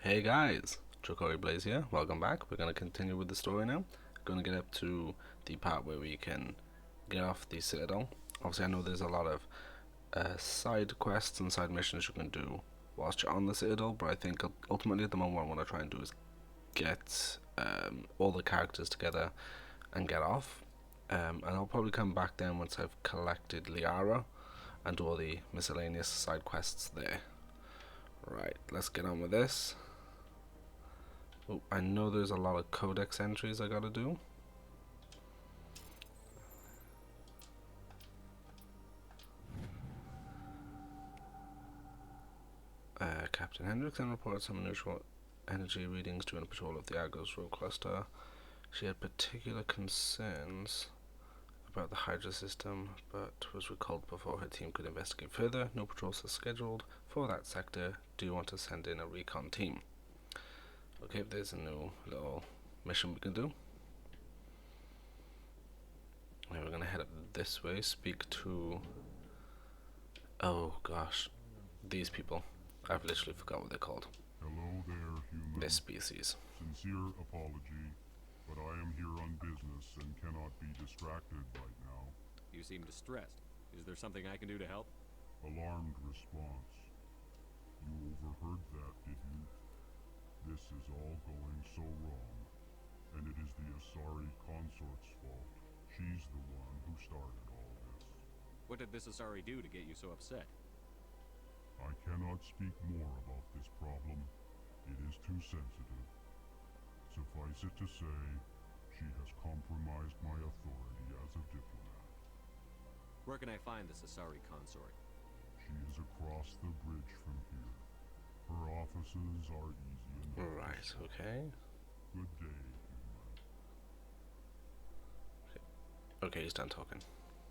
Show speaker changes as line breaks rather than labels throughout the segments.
Hey guys, Chokori Blaze here. Welcome back. We're going to continue with the story now. Going to get up to the part where we can get off the citadel. Obviously, I know there's a lot of side quests and side missions you can do whilst you're on the citadel, but I think ultimately at the moment what I want to try and do is get all the characters together and get off. And I'll probably come back then once I've collected Liara and do all the miscellaneous side quests there. Right, let's get on with this. Oh, I know there's a lot of codex entries I gotta do. Captain Hendrickson reports some unusual energy readings during a patrol of the Argos Road cluster. She had particular concerns about the Hydra system, but was recalled before her team could investigate further. No patrols are scheduled for that sector. Do you want to send in a recon team? Okay, there's a new little mission we can do. Now we're gonna head up this way, speak to... oh gosh, these people. I've literally forgot what they're called.
Hello there, human.
This species.
Sincere apology, but I am here on business and cannot be distracted right now.
You seem distressed. Is there something I can do to help?
Alarmed response. You overheard that, did you? This is all going so wrong, and it is the Asari consort's fault. She's the one who started all this.
What did this Asari do to get you so upset?
I cannot speak more about this problem. It is too sensitive. Suffice it to say, she has compromised my authority as a diplomat.
Where can I find this Asari consort?
She is across the bridge from here. Her offices are easy enough.
Right, okay.
Good day, human.
Okay, he's done talking.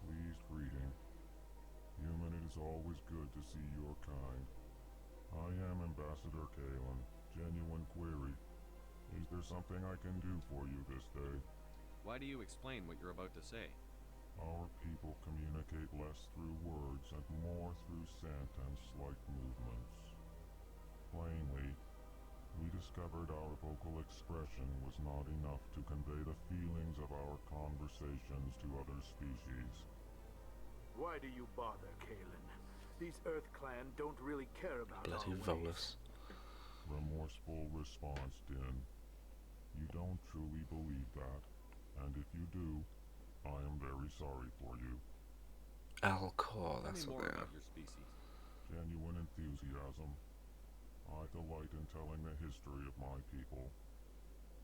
Pleased greeting. Human, it is always good to see your kind. I am Ambassador Kalen. Genuine query. Is there something I can do for you this day?
Why do you explain what you're about to say?
Our people communicate less through words and more through sentence-like movements. Plainly, we discovered our vocal expression was not enough to convey the feelings of our conversations to other species.
Why do you bother, Kalen? These Earth Clan don't really care about
Bloody
our
Volus.
Remorseful response, Din. You don't truly believe that, and if you do, I am very sorry for you.
Alcor,
Tell
that's
me
what
more
they
about
are.
your species.
Genuine enthusiasm. I delight in telling the history of my people.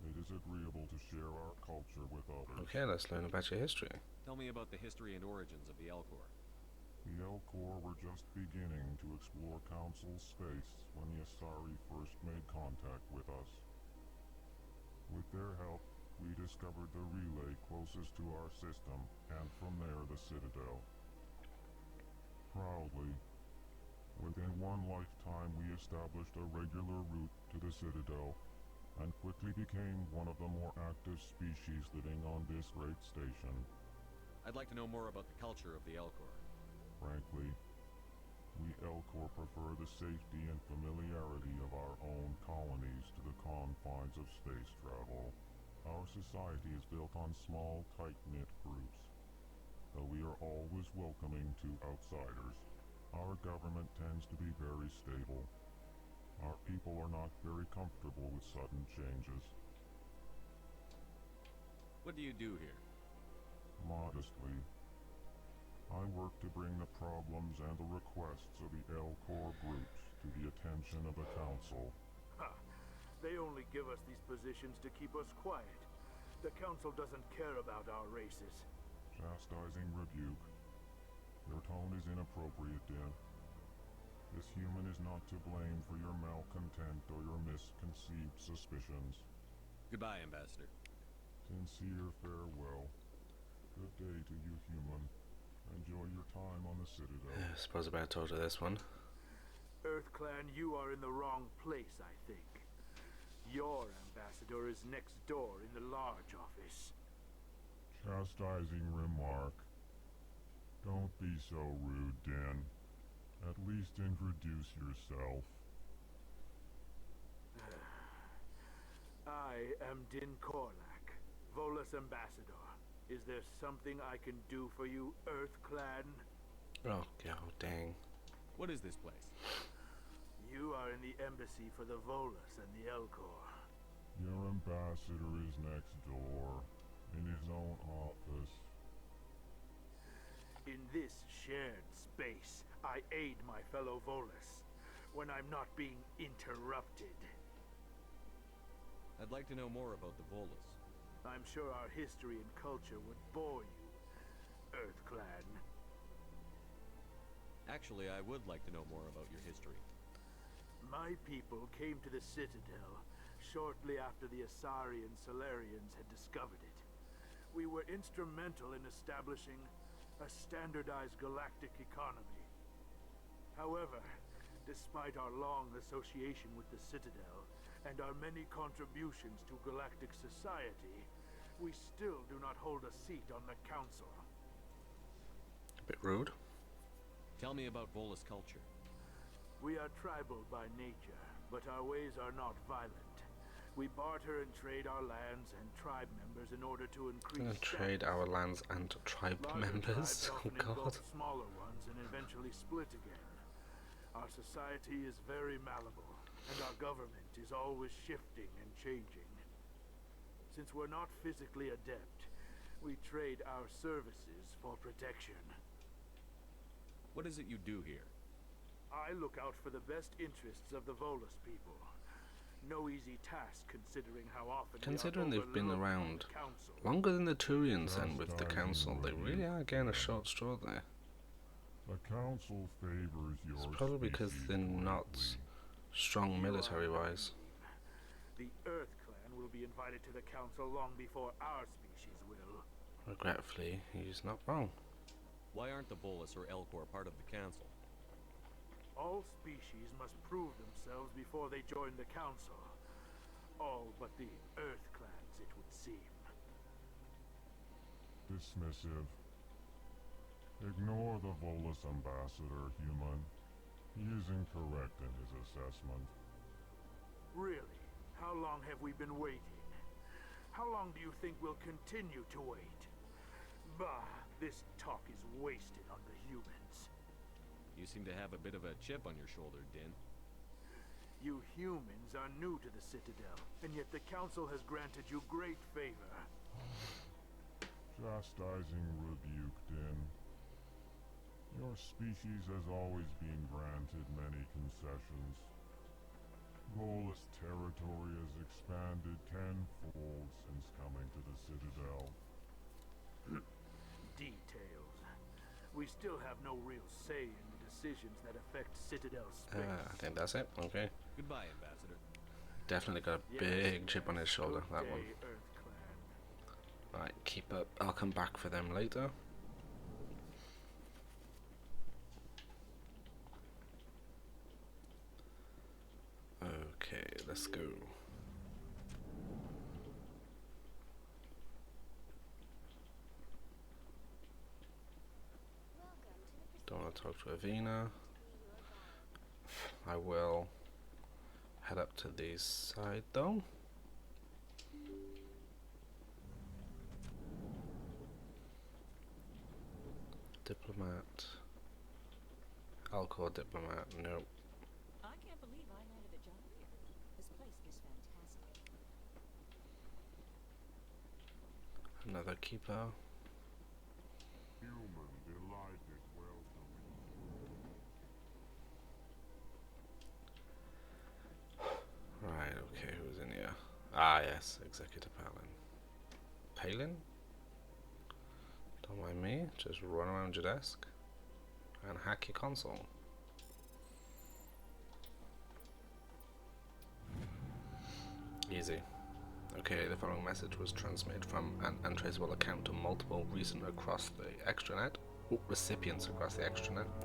It is agreeable to share our culture with others.
Okay, let's learn about your history.
Tell me about the history and origins of the Elcor.
The Elcor were just beginning to explore Council space when the Asari first made contact with us. With their help, we discovered the relay closest to our system, and from there the Citadel. Proudly, within one lifetime we established a regular route to the Citadel, and quickly became one of the more active species living on this great station.
I'd like to know more about the culture of the Elcor.
Frankly, we Elcor prefer the safety and familiarity of our own colonies to the confines of space travel. Our society is built on small, tight-knit groups, though we are always welcoming to outsiders. Our government tends to be very stable. Our people are not very comfortable with sudden changes.
What do you do here?
Modestly, I work to bring the problems and the requests of the Elcor groups to the attention of the Council.
Ha! They only give us these positions to keep us quiet. The Council doesn't care about our races.
Chastising rebuke. Your tone is inappropriate, Din. This human is not to blame for your malcontent or your misconceived suspicions.
Goodbye, Ambassador.
Sincere farewell. Good day to you, human. Enjoy your time on the Citadel.
I suppose I better talk to this one.
Earth Clan, you are in the wrong place, I think. Your ambassador is next door in the large office.
Chastising remark. Don't be so rude, Din. At least introduce yourself.
am Din Korlak, Volus Ambassador. Is there something I can do for you, Earth Clan?
Oh, God, dang.
What is this place?
You are in the embassy for the Volus and the Elcor.
Your ambassador is next door, in his own office.
In this shared space, I aid my fellow Volus when I'm not being interrupted.
I'd like to know more about the Volus.
I'm sure our history and culture would bore you, Earth Clan.
Actually, I would like to know more about your history.
My people came to the citadel shortly after the Asari and Solarians had discovered it. We were instrumental in establishing a standardized galactic economy. However, despite our long association with the citadel and our many contributions to galactic society, we still do not hold a seat on the council.
A bit rude.
Tell me about Volus culture.
We are tribal by nature, but our ways are not violent. We barter and trade our lands and tribe members in order to increase
Gonna trade our lands and tribe
Larger
members.
tribes
Oh,
often
God.
engulf smaller ones and eventually split again. Our society is very malleable, and our government is always shifting and changing. Since we're not physically adept, we trade our services for protection.
What is it you do here?
I look out for the best interests of the Volus people. No easy task considering how often
Considering they've been
overlooked by
around
the council.
longer than the Turians and with the
Chastising
council, they really are getting a short straw there.
The council favors your
It's probably because
species
they're not
greatly.
strong
You are
military-wise.
The Earth Clan will be invited to the council long before our species will.
Regretfully, he's not wrong.
Why aren't the Volus or Elcor part of the council?
All species must prove themselves before they join the council. All but the Earth Clans, it would seem.
Dismissive. Ignore the Volus ambassador, human. He is incorrect in his assessment.
Really? How long have we been waiting? How long do you think we'll continue to wait? Bah, this talk is wasted on the humans.
You seem to have a bit of a chip on your shoulder, Din.
You humans are new to the Citadel, and yet the Council has granted you great favor.
Chastising rebuke, Din. Your species has always been granted many concessions. Volus territory has expanded tenfold since coming to the Citadel.
Details. We still have no real say in the decisions that affect Citadel space.
I think that's it. Okay.
Goodbye, Ambassador.
Definitely got a
Yes,
big chip on his shoulder,
Good
that
day,
one.
Earth Clan.
Right, keep up. I'll come back for them later. Okay, let's go. Don't want to talk to Avina. I will head up to the side though. Diplomat. Alcor diplomat, nope.
I can't believe I landed a job here. This place is fantastic.
Another keeper.
Human, delighted welcoming you.
Right, okay, who's in here? Ah, yes, Executive Palin. Palin? Don't mind me, just run around your desk and hack your console. Easy. Okay, the following message was transmitted from an untraceable account to multiple recipients across the extranet.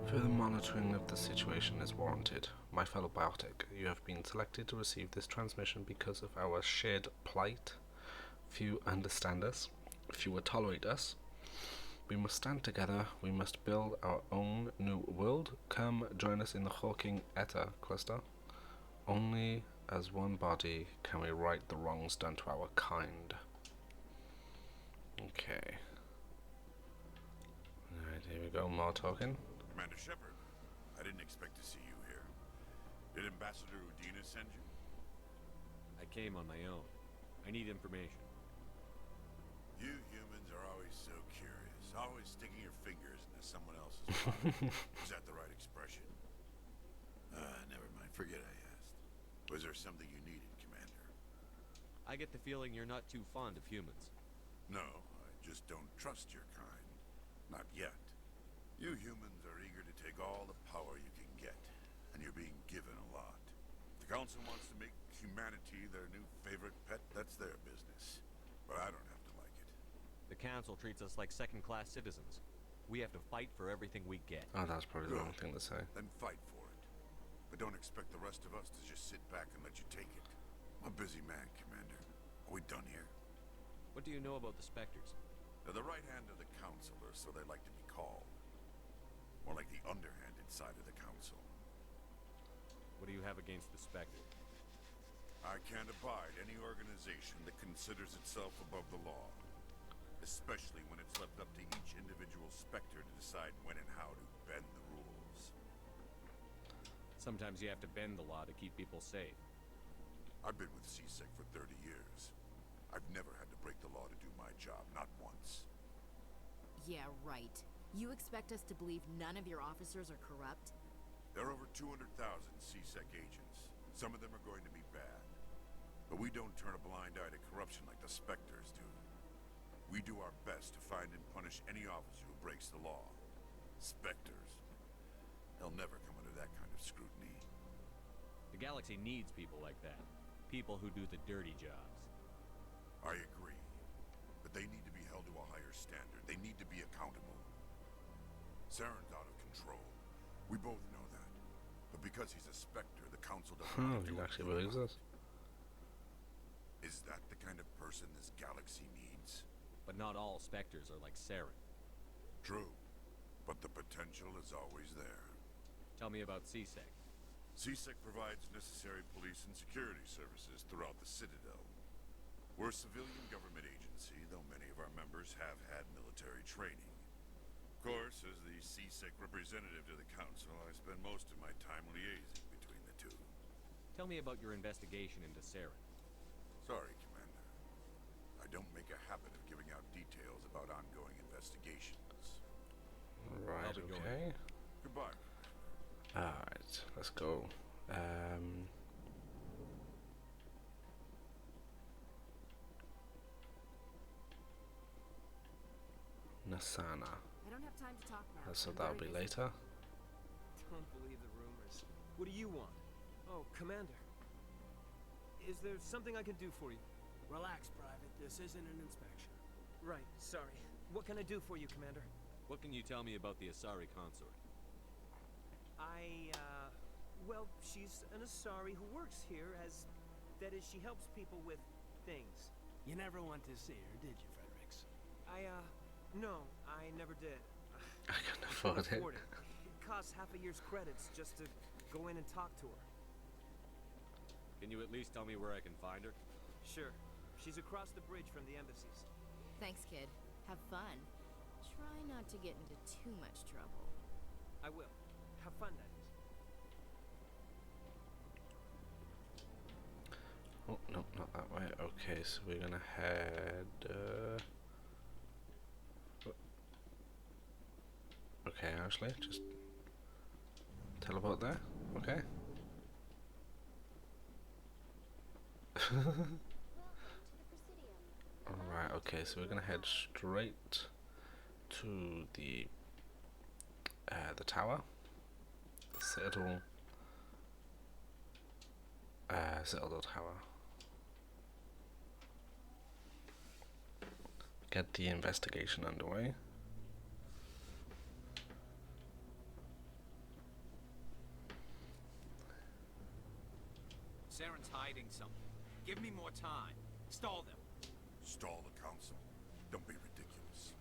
Further monitoring of the situation is warranted. My fellow biotic, you have been selected to receive this transmission because of our shared plight. Few understand us, fewer tolerate us. We must stand together, we must build our own new world. Come join us in the Hawking Eta cluster. Only As one body, can we right the wrongs done to our kind? Okay. Alright, here we go, more talking.
Commander Shepard, I didn't expect to see you here. Did Ambassador Udina send you?
I came on my own. I need information.
You humans are always so curious, always sticking your fingers into someone else's pie. Is that the right expression? Never mind, forget I asked. Was there something you needed, Commander?
I get the feeling you're not too fond of humans.
No, I just don't trust your kind. Not yet. You humans are eager to take all the power you can get, and you're being given a lot. If the Council wants to make humanity their new favorite pet, that's their business. But I don't have to like it.
The Council treats us like second-class citizens. We have to fight for everything we get.
Oh, that's probably the
Good.
wrong thing to say.
Then fight for it. But don't expect the rest of us to just sit back and let you take it. I'm a busy man, Commander. Are we done here?
What do you know about the Spectres?
They're the right hand of the Council, or so they like to be called. More like the underhanded side of the Council.
What do you have against the Spectre?
I can't abide any organization that considers itself above the law. Especially when it's left up to each individual Spectre to decide when and how to bend the rules.
Sometimes you have to bend the law to keep people safe.
I've been with CSEC for 30 years. I've never had to break the law to do my job, not once.
Yeah, right. You expect us to believe none of your officers are corrupt?
There are over 200,000 CSEC agents. Some of them are going to be bad. But we don't turn a blind eye to corruption like the Spectres do. We do our best to find and punish any officer who breaks the law. Spectres. They'll never come under that kind of scrutiny.
The galaxy needs people like that. People who do the dirty jobs.
I agree. But they need to be held to a higher standard. They need to be accountable. Saren's out of control. We both know that. But because he's a Spectre, the Council doesn't
Oh,
want to
he
do
actually
anything
believes
about
this.
it. Is that the kind of person this galaxy needs?
But not all Spectres are like Saren.
True. But the potential is always there.
Tell me about CSEC.
CSEC provides necessary police and security services throughout the Citadel. We're a civilian government agency, though many of our members have had military training. Of course, as the CSEC representative to the Council, I spend most of my time liaising between the two.
Tell me about your investigation into Saren.
Sorry, Commander. I don't make a habit of giving out details about ongoing investigations.
Right,
I'll be going.
okay.
Goodbye.
Alright, let's go. Nasana.
I don't have time to talk now.
So
I'm
that'll
very
be
busy.
later.
Don't believe the rumors. What do you want? Oh, Commander. Is there something I can do for you?
Relax, Private. This isn't an inspection.
Right, sorry. What can I do for you, Commander?
What can you tell me about the Asari consort?
Well, she's an Asari who works here as... That is, she helps people with things.
You never went to see her, did you, Fredericks?
No, I never did.
I can
I
afford
couldn't
it.
afford it. It costs half a year's credits just to go in and talk to her.
Can you at least tell me where I can find her?
Sure. She's across the bridge from the embassies.
Thanks, kid. Have fun. Try not to get into too much trouble.
I will. Have fun, that is.
Oh, no, not that way. Okay, so we're gonna head... Okay, actually, just teleport there. Okay. Alright, okay, so we're gonna head straight to the tower. The Citadel Tower. Get the investigation underway.
Saren's hiding something. Give me more time. Stall them.
Stall the Council? Don't be ridiculous.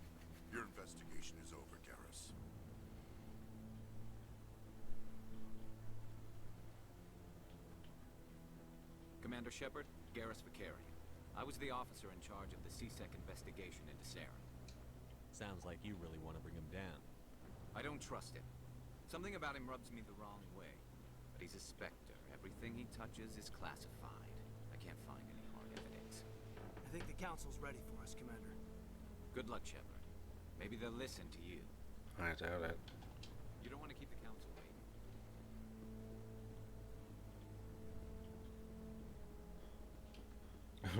Your investigation is over, Garrus.
Commander Shepard, Garrus Vicari. I was the officer in charge of the CSEC investigation into Sarah.
Sounds like you really want to bring him down.
I don't trust him. Something about him rubs me the wrong way. But he's a Spectre. Everything he touches is classified. I can't find any hard evidence.
I think the council's ready for us, Commander.
Good luck, Shepard. Maybe they'll listen to you.
I doubt it.
You don't want to keep the council waiting.
Don't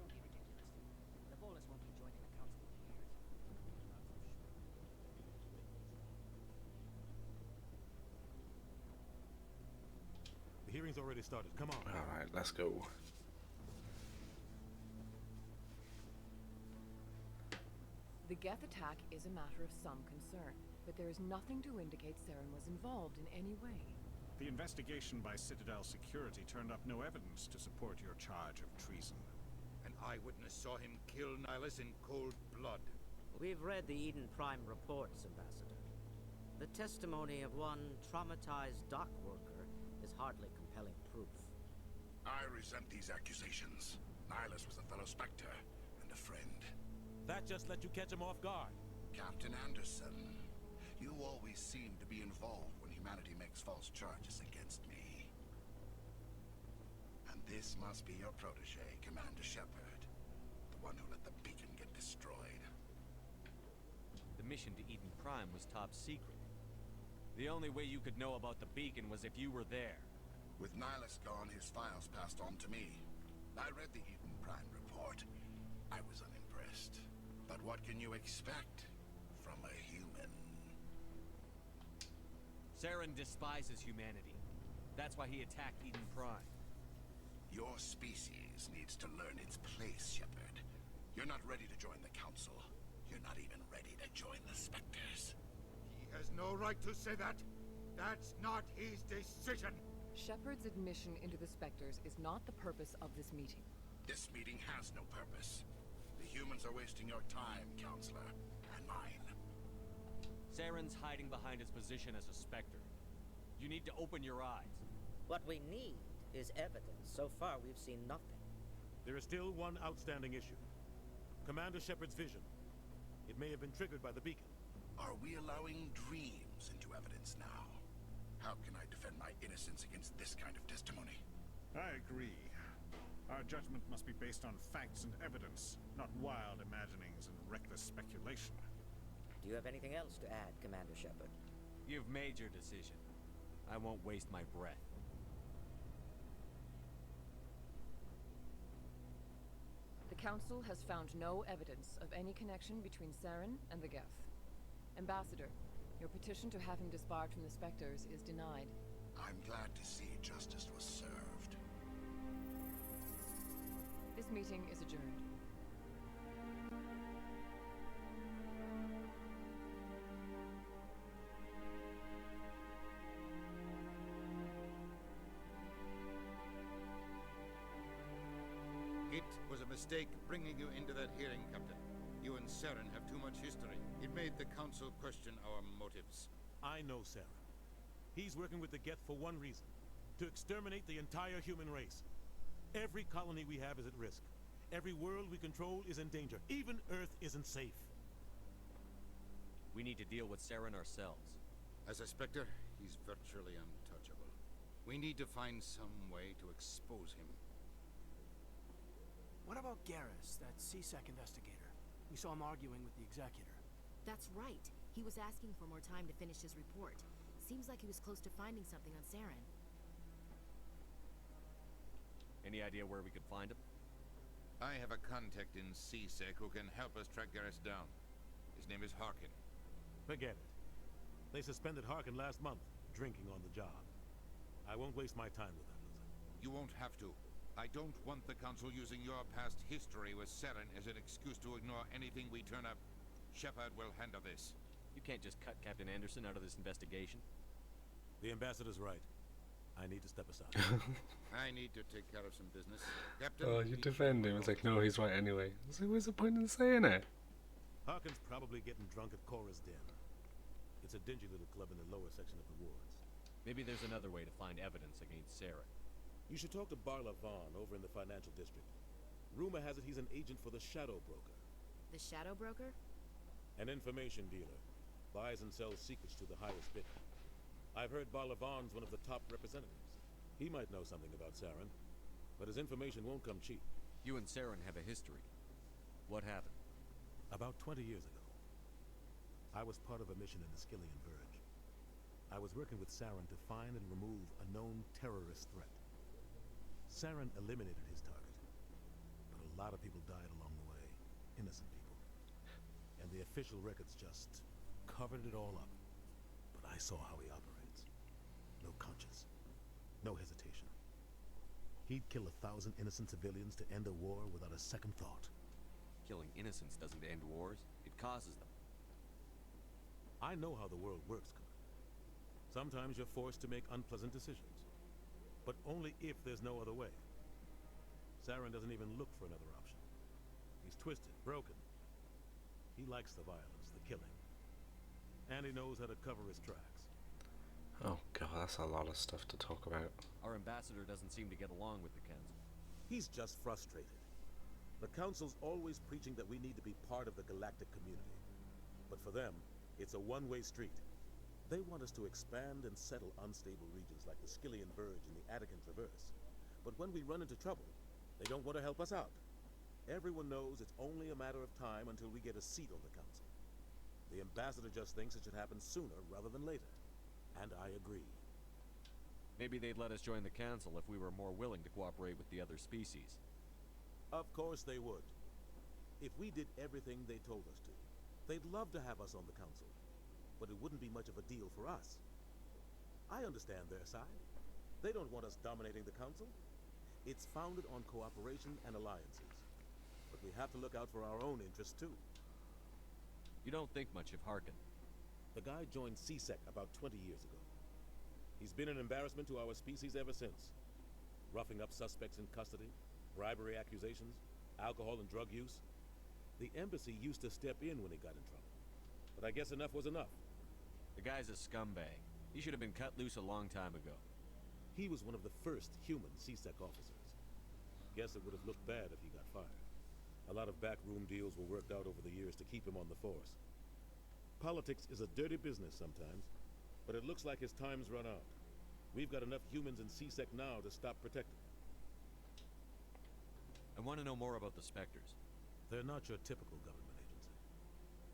be ridiculous. The Volus won't be joining the council in years.
The hearing's already started. Come on.
Alright, let's go.
The Geth attack is a matter of some concern, but there is nothing to indicate Saren was involved in any way.
The investigation by Citadel Security turned up no evidence to support your charge of treason.
An eyewitness saw him kill Nihilus in cold blood.
We've read the Eden Prime reports, Ambassador. The testimony of one traumatized dock worker is hardly compelling proof.
I resent these accusations. Nihilus was a fellow Spectre and a friend.
That just let you catch him off guard.
Captain Anderson, you always seem to be involved when humanity makes false charges against me. And this must be your protege, Commander Shepard. The one who let the beacon get destroyed.
The mission to Eden Prime was top secret. The only way you could know about the beacon was if you were there.
With Nihilus gone, his files passed on to me. I read the Eden Prime report. I was unimpressed. But what can you expect from a human?
Saren despises humanity. That's why he attacked Eden Prime.
Your species needs to learn its place, Shepard. You're not ready to join the Council. You're not even ready to join the Spectres.
He has no right to say that. That's not his decision.
Shepard's admission into the Spectres is not the purpose of this meeting.
This meeting has no purpose. The humans are wasting your time, Counselor, and mine.
Saren's hiding behind his position as a Spectre. You need to open your eyes.
What we need is evidence. So far, we've seen nothing.
There is still one outstanding issue. Commander Shepard's vision. It may have been triggered by the beacon.
Are we allowing dreams into evidence now? How can I defend my innocence against this kind of testimony?
I agree. Our judgment must be based on facts and evidence, not wild imaginings and reckless speculation.
Do you have anything else to add, Commander Shepard?
You've made your decision. I won't waste my breath.
The Council has found no evidence of any connection between Saren and the Geth. Ambassador, your petition to have him disbarred from the Spectres is denied.
I'm glad to see justice was served.
This meeting is adjourned.
It was a mistake bringing you into that hearing, Captain. You and Saren have too much history. It made the Council question our motives.
I know Saren. He's working with the Geth for one reason. To exterminate the entire human race. Every colony we have is at risk. Every world we control is in danger. Even Earth isn't safe.
We need to deal with Saren ourselves.
As a Spectre, he's virtually untouchable. We need to find some way to expose him.
What about Garrus, that CSEC investigator? We saw him arguing with the Executor.
That's right. He was asking for more time to finish his report. Seems like he was close to finding something on Saren.
Any idea where we could find him?
I have a contact in CSEC who can help us track Garrus down. His name is Harkin.
Forget it. They suspended Harkin last month, drinking on the job. I won't waste my time with that, Luther.
You won't have to. I don't want the Council using your past history with Saren as an excuse to ignore anything we turn up. Shepard will handle this.
You can't just cut Captain Anderson out of this investigation.
The Ambassador's right. I need to step aside.
I need to take care of some business. Captain,
oh, you defend him. It's like, no, he's right anyway. So what's the point in saying it?
Harkin's probably getting drunk at Cora's den. It's a dingy little club in the lower section of the wards.
Maybe there's another way to find evidence against Sarah.
You should talk to Barla Vaughn over in the financial district. Rumor has it he's an agent for the Shadow Broker.
The Shadow Broker?
An information dealer. Buys and sells secrets to the highest bidder. I've heard Barla Vaughn's one of the top representatives. He might know something about Saren, but his information won't come cheap.
You and Saren have a history. What happened?
About 20 years ago, I was part of a mission in the Skillian Verge. I was working with Saren to find and remove a known terrorist threat. Saren eliminated his target, but a lot of people died along the way. Innocent people. And the official records just covered it all up. But I saw how he operates. No conscience. No hesitation. He'd kill 1,000 innocent civilians to end a war without a second thought.
Killing innocents doesn't end wars, it causes them.
I know how the world works, Commander. Sometimes you're forced to make unpleasant decisions. But only if there's no other way. Saren doesn't even look for another option. He's twisted, broken. He likes the violence, the killing. And he knows how to cover his tracks.
Oh god, that's a lot of stuff to talk about.
Our ambassador doesn't seem to get along with the council.
He's just frustrated. The council's always preaching that we need to be part of the galactic community. But for them, it's a one-way street. They want us to expand and settle unstable regions like the Skillian Verge and the Attican Traverse. But when we run into trouble, they don't want to help us out. Everyone knows it's only a matter of time until we get a seat on the council. The ambassador just thinks it should happen sooner rather than later. And I agree.
Maybe they'd let us join the council if we were more willing to cooperate with the other species.
Of course they would. If we did everything they told us to, they'd love to have us on the council. But it wouldn't be much of a deal for us. I understand their side. They don't want us dominating the council. It's founded on cooperation and alliances. But we have to look out for our own interests too.
You don't think much of Harkin.
The guy joined CSEC about 20 years ago. He's been an embarrassment to our species ever since. Roughing up suspects in custody, bribery accusations, alcohol and drug use. The embassy used to step in when he got in trouble. But I guess enough was enough.
The guy's a scumbag. He should have been cut loose a long time ago.
He was one of the first human CSEC officers. Guess it would have looked bad if he got fired. A lot of backroom deals were worked out over the years to keep him on the force. Politics is a dirty business sometimes, but it looks like his time's run out. We've got enough humans in CSEC now to stop protecting.
I want to know more about the Spectres.
They're not your typical government agency.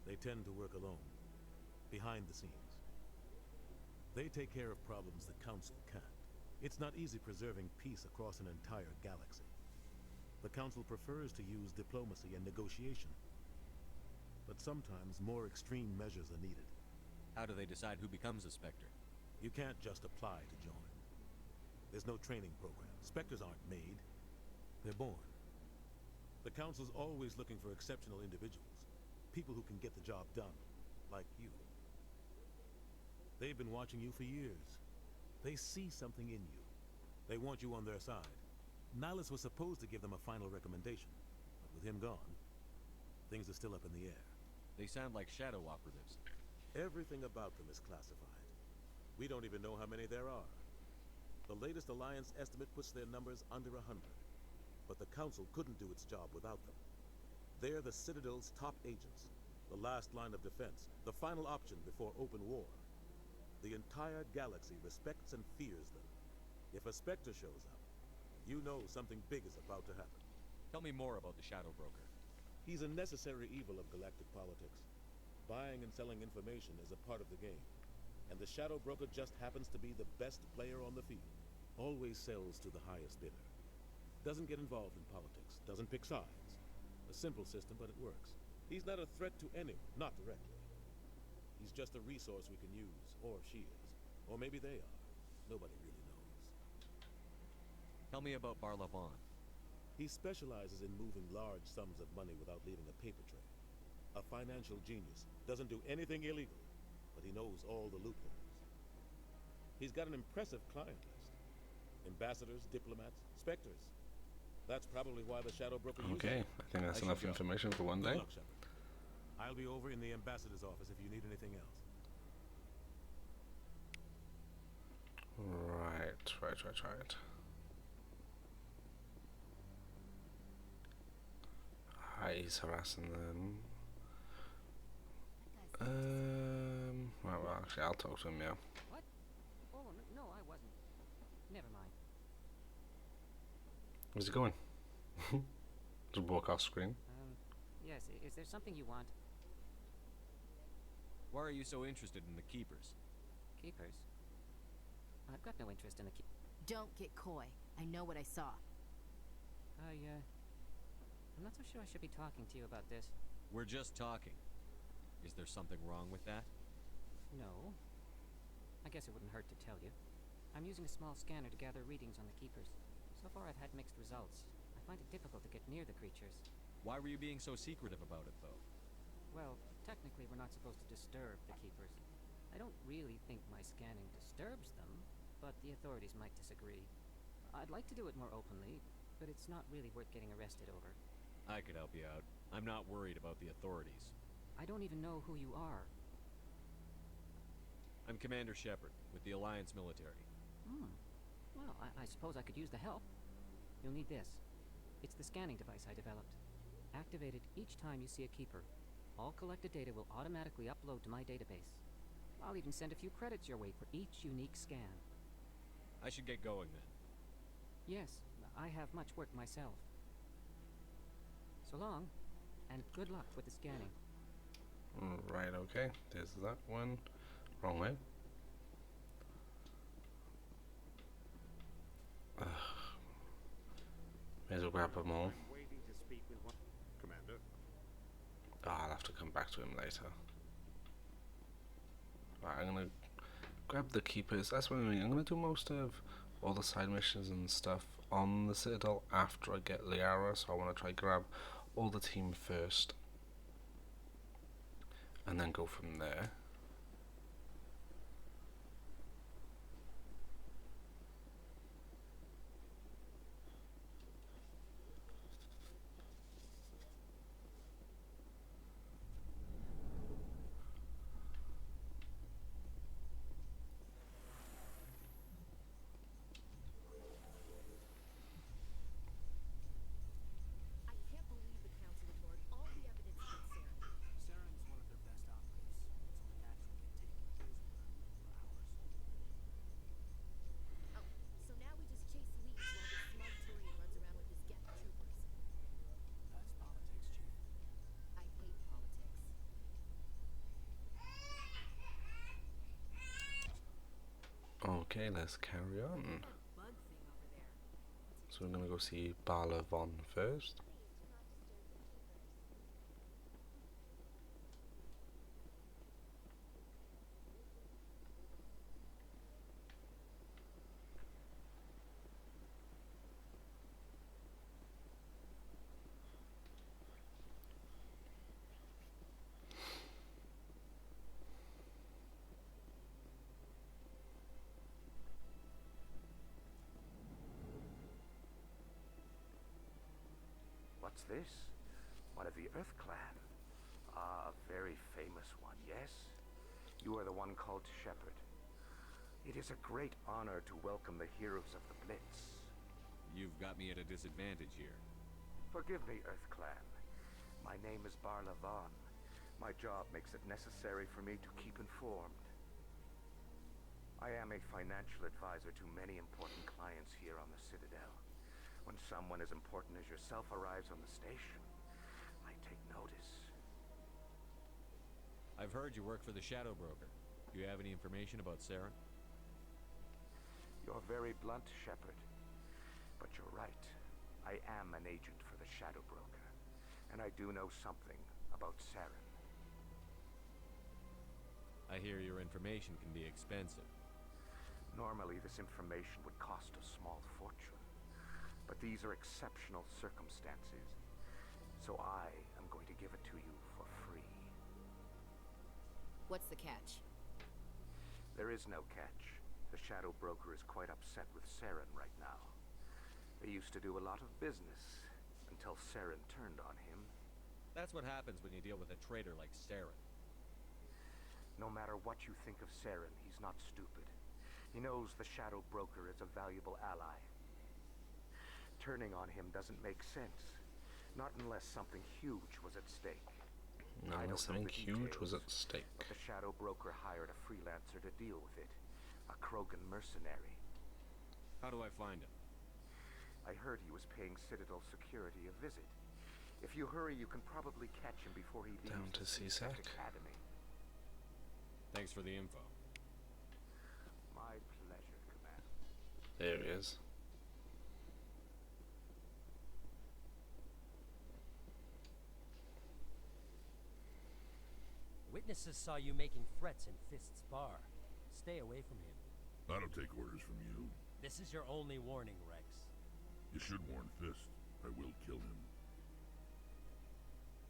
They tend to work alone, behind the scenes. They take care of problems the Council can't. It's not easy preserving peace across an entire galaxy. The Council prefers to use diplomacy and negotiation. But sometimes more extreme measures are needed.
How do they decide who becomes a Spectre?
You can't just apply to join. There's no training program. Spectres aren't made. They're born. The Council's always looking for exceptional individuals. People who can get the job done. Like you. They've been watching you for years. They see something in you. They want you on their side. Nihilus was supposed to give them a final recommendation. But with him gone, things are still up in the air.
They sound like shadow operatives.
Everything about them is classified. We don't even know how many there are. The latest Alliance estimate puts their numbers under 100. But the Council couldn't do its job without them. They're the Citadel's top agents. The last line of defense. The final option before open war. The entire galaxy respects and fears them. If a Spectre shows up, you know something big is about to happen.
Tell me more about the Shadow Broker.
He's a necessary evil of galactic politics. Buying and selling information is a part of the game. And the Shadow Broker just happens to be the best player on the field. Always sells to the highest bidder. Doesn't get involved in politics. Doesn't pick sides. A simple system, but it works. He's not a threat to anyone, not directly. He's just a resource we can use, or she is. Or maybe they are. Nobody really knows.
Tell me about Barla Vaughn.
He specializes in moving large sums of money without leaving a paper trail. A financial genius. Doesn't do anything illegal, but he knows all the loopholes. He's got an impressive client list. Ambassadors, diplomats, Spectres. That's probably why the Shadow Broker uses
Okay,
him.
I think that's enough information for one day.
Good luck, Shepard. I'll be over in the ambassador's office if you need anything else.
Right. He's harassing them. Well, actually, I'll talk to him, yeah.
What? Oh, no, I wasn't. Never mind.
Where's he going? Just walk off screen.
Yes, is there something you want?
Why are you so interested in the Keepers?
Keepers? I've got no interest in the
Don't get coy. I know what I saw.
I'm not so sure I should be talking to you about this.
We're just talking. Is there something wrong with that?
No. I guess it wouldn't hurt to tell you. I'm using a small scanner to gather readings on the Keepers. So far I've had mixed results. I find it difficult to get near the creatures.
Why were you being so secretive about it, though?
Well, technically we're not supposed to disturb the Keepers. I don't really think my scanning disturbs them, but the authorities might disagree. I'd like to do it more openly, but it's not really worth getting arrested over.
I could help you out. I'm not worried about the authorities.
I don't even know who you are.
I'm Commander Shepard, with the Alliance military.
Well, I suppose I could use the help. You'll need this. It's the scanning device I developed. Activate it each time you see a Keeper. All collected data will automatically upload to my database. I'll even send a few credits your way for each unique scan.
I should get going then.
Yes, I have much work myself. So long, and good luck with the scanning.
Right, okay. There's that one. Wrong way. May as well grab them all.
Waiting to speak with one. Commander.
I'll have to come back to him later. Right, I'm gonna grab the Keepers. That's what I'm doing. I'm gonna do most of all the side missions and stuff on the Citadel after I get Liara, so I want to try grab all the team first and then go from there. Okay, let's carry on. So we're gonna go see Bala Von first.
What's this? One of the Earth Clan. Ah, a very famous one, yes? You are the one called Shepard. It is a great honor to welcome the heroes of the Blitz.
You've got me at a disadvantage here.
Forgive me, Earth Clan. My name is Barla Von. My job makes it necessary for me to keep informed. I am a financial advisor to many important clients here on the Citadel. When someone as important as yourself arrives on the station, I take notice.
I've heard you work for the Shadow Broker. Do you have any information about Saren?
You're very blunt, Shepard. But you're right. I am an agent for the Shadow Broker, and I do know something about Saren.
I hear your information can be expensive.
Normally, this information would cost a small fortune. But these are exceptional circumstances, so I am going to give it to you for free.
What's the catch?
There is no catch. The Shadow Broker is quite upset with Saren right now. They used to do a lot of business until Saren turned on him.
That's what happens when you deal with a traitor like Saren.
No matter what you think of Saren, he's not stupid. He knows the Shadow Broker is a valuable ally. Turning on him doesn't make sense. Not unless something huge was at stake.
Unless something huge was at stake.
But the Shadow Broker hired a freelancer to deal with it. A Krogan mercenary.
How do I find him?
I heard he was paying Citadel security a visit. If you hurry, you can probably catch him before he leaves
Down to
the
CSEC.
Academy.
Thanks for the info.
My pleasure, Commander.
There he is.
Witnesses saw you making threats in Fist's bar. Stay away from him.
I don't take orders from you.
This is your only warning, Rex.
You should warn Fist. I will kill him.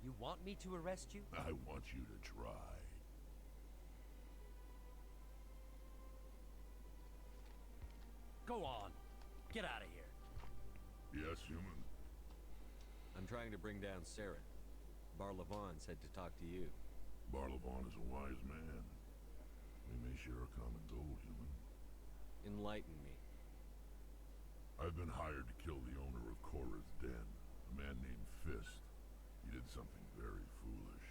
You want me to arrest you?
I want you to try.
Go on. Get out of here.
Yes, human.
I'm trying to bring down Saren. Barlavon said to talk to you.
Barlavon is a wise man. We may share a common goal, human.
Enlighten me.
I've been hired to kill the owner of Korra's Den, a man named Fist. He did something very foolish.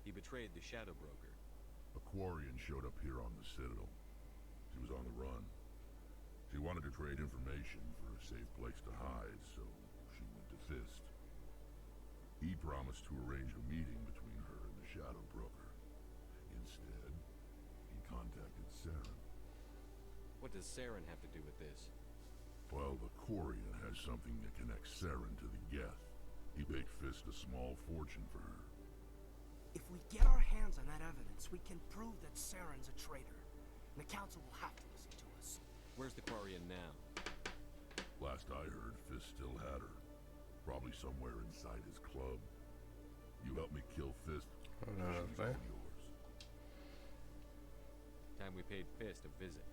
He betrayed the Shadow Broker.
A Quarian showed up here on the Citadel. She was on the run. She wanted to trade information for a safe place to hide, so she went to Fist. He promised to arrange a meeting between her and the Shadow Broker. Instead, he contacted Saren.
What does Saren have to do with this?
Well, the Quarian has something that connects Saren to the Geth. He paid Fist a small fortune for her.
If we get our hands on that evidence, we can prove that Saren's a traitor. And the Council will have to listen to us.
Where's the Quarian now?
Last I heard, Fist still had her. Probably somewhere inside his club. You help me kill Fist. She's all yours.
Time we paid Fist a visit.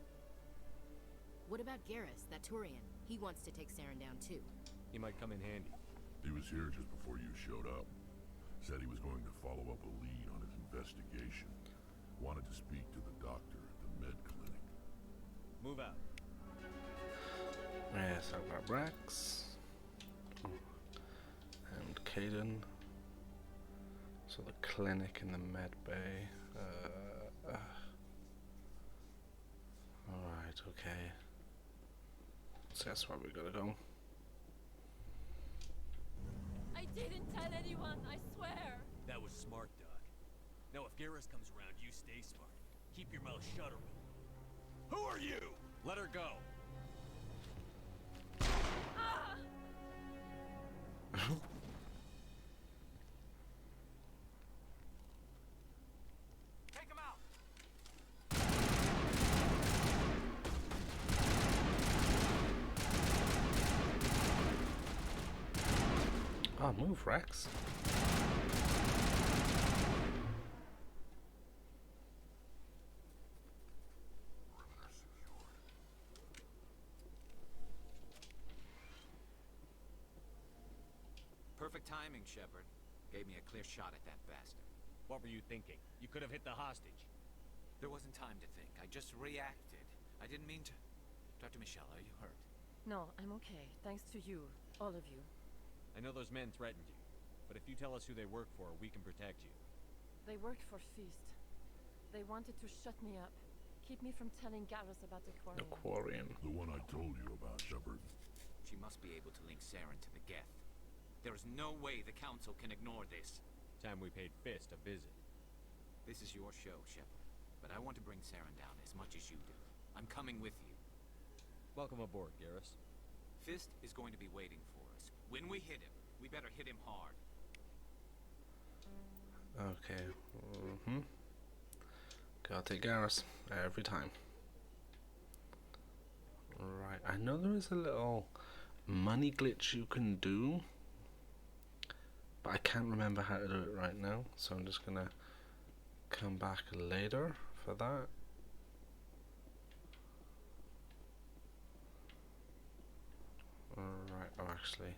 What about Garrus, that Turian? He wants to take Saren down too.
He might come in handy.
He was here just before you showed up. Said he was going to follow up a lead on his investigation. Wanted to speak to the doctor at the med clinic.
Move out.
Yes, I've got Rex. And Caden. So the clinic in the med bay. Alright, okay. So that's where we gotta go.
I didn't tell anyone, I swear.
That was smart, Doc. Now if Garrus comes around, you stay smart. Keep your mouth shut or we'll... Who are you?
Let her go.
Ah!
Take him out!
Oh, move, Rex.
Perfect timing, Shepard. Gave me a clear shot at that bastard.
What were you thinking? You could have hit the hostage.
There wasn't time to think. I just reacted. I didn't mean to... Dr. Michelle, are you hurt?
No, I'm okay. Thanks to you. All of you.
I know those men threatened you, but if you tell us who they work for, we can protect you.
They worked for Feast. They wanted to shut me up. Keep me from telling Garrus about the Quarian.
The Quarian.
The one I told you about, Shepard.
She must be able to link Saren to the Geth. There is no way the Council can ignore this.
Time we paid Fist a visit.
This is your show, Shepard. But I want to bring Saren down as much as you do. I'm coming with you.
Welcome aboard, Garrus.
Fist is going to be waiting for us. When we hit him, we better hit him hard.
Okay. Gotta take Garrus every time. Right. I know there is a little money glitch you can do, but I can't remember how to do it right now, so I'm just gonna come back later for that. Alright, oh actually.